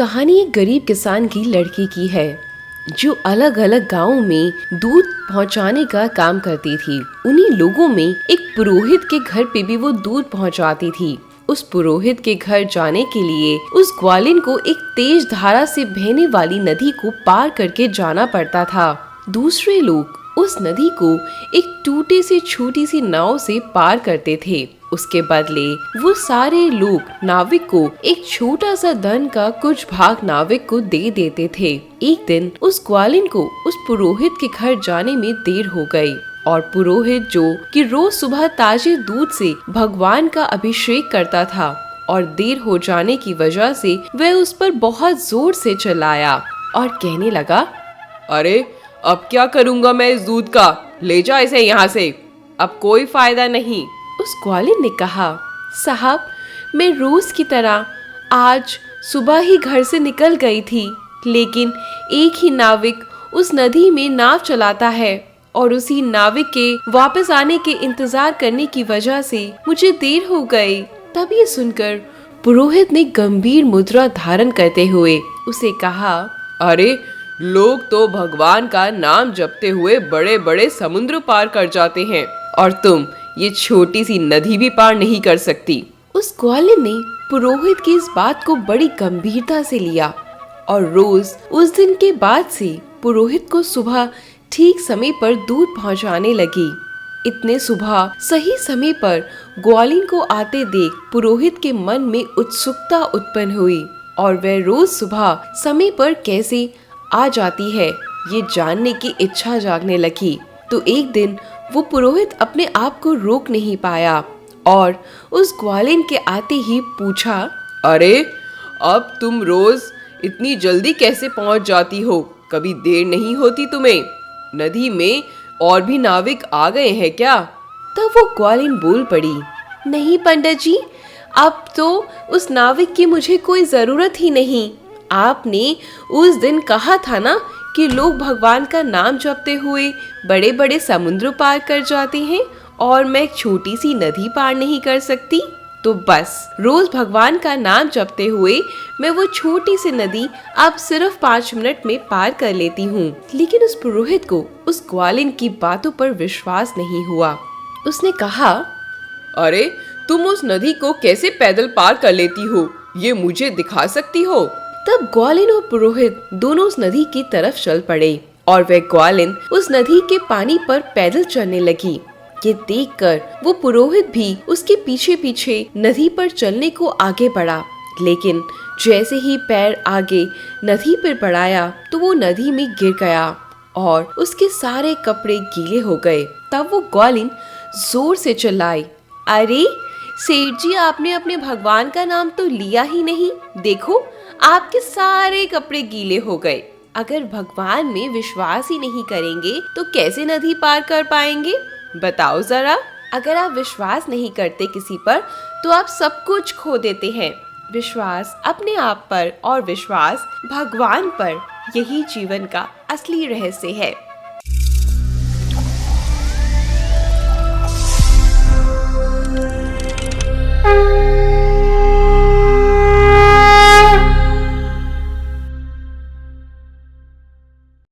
कहानी एक गरीब किसान की लड़की की है जो अलग अलग गांवों में दूध पहुंचाने का काम करती थी। उन्हीं लोगों में एक पुरोहित के घर पे भी वो दूध पहुंचाती थी। उस पुरोहित के घर जाने के लिए उस ग्वालिन को एक तेज धारा से बहने वाली नदी को पार करके जाना पड़ता था। दूसरे लोग उस नदी को एक टूटे से छोटी सी नाव से पार करते थे। उसके बदले वो सारे लोग नाविक को एक छोटा सा धन का कुछ भाग नाविक को दे देते थे। एक दिन उस ग्वालिन को उस पुरोहित के घर जाने में देर हो गई और पुरोहित जो कि रोज सुबह ताजे दूध से भगवान का अभिषेक करता था और देर हो जाने की वजह से वह उस पर बहुत जोर से चिल्लाया और कहने लगा, अरे अब क्या करूँगा मैं इस दूध का, ले जा इसे यहाँ से, अब कोई फायदा नहीं। उस ग्वालिन ने कहा, साहब मैं रोज की तरह आज सुबह ही घर से निकल गई थी, लेकिन एक ही नाविक उस नदी में नाव चलाता है और उसी नाविक के वापस आने के इंतजार करने की वजह से मुझे देर हो गई। तब ये सुनकर पुरोहित ने गंभीर मुद्रा धारण करते हुए उसे कहा, अरे लोग तो भगवान का नाम जपते हुए बड़े बड़े समुद्र पार कर जाते हैं और तुम ये छोटी सी नदी भी पार नहीं कर सकती। उस ग्वालिन ने पुरोहित की इस बात को बड़ी गंभीरता से लिया और रोज उस दिन के बाद से पुरोहित को सुबह ठीक समय पर दूध पहुंचाने लगी। इतने सुबह सही समय पर ग्वालिन को आते देख पुरोहित के मन में उत्सुकता उत्पन्न हुई और वह रोज सुबह समय पर कैसे आ जाती है ये जानने की इच्छा जागने लगी। तो एक दिन वो पुरोहित अपने आप को रोक नहीं पाया और उस ग्वालिन के आते ही पूछा, अरे अब तुम रोज इतनी जल्दी कैसे पहुंच जाती हो, कभी देर नहीं होती तुम्हें? नदी में और भी नाविक आ गए हैं क्या? तब वो ग्वालिन बोल पड़ी, नहीं पंडित जी, अब तो उस नाविक की मुझे कोई जरूरत ही नहीं। आपने उस दिन कहा था ना कि लोग भगवान का नाम जपते हुए बड़े बड़े समुद्र पार कर जाते हैं और मैं एक छोटी सी नदी पार नहीं कर सकती। तो बस रोज भगवान का नाम जपते हुए मैं वो छोटी सी नदी अब सिर्फ 5 मिनट में पार कर लेती हूँ। लेकिन उस पुरोहित को उस ग्वालिन की बातों पर विश्वास नहीं हुआ। उसने कहा, अरे तुम उस नदी को कैसे पैदल पार कर लेती हो, ये मुझे दिखा सकती हो? तब ग्वालिन और पुरोहित दोनों उस नदी की तरफ चल पड़े और वह ग्वालिन उस नदी के पानी पर पैदल चलने लगी। ये देखकर वो पुरोहित भी उसके पीछे पीछे नदी पर चलने को आगे बढ़ा। लेकिन जैसे ही पैर आगे नदी पर बढ़ाया तो वो नदी में गिर गया और उसके सारे कपड़े गीले हो गए। तब वो ग्वालिन जोर से चिल्लाई, अरे सेठ जी, आपने अपने भगवान का नाम तो लिया ही नहीं, देखो आपके सारे कपड़े गीले हो गए। अगर भगवान में विश्वास ही नहीं करेंगे तो कैसे नदी पार कर पाएंगे, बताओ जरा। अगर आप विश्वास नहीं करते किसी पर तो आप सब कुछ खो देते हैं। विश्वास अपने आप पर और विश्वास भगवान पर, यही जीवन का असली रहस्य है।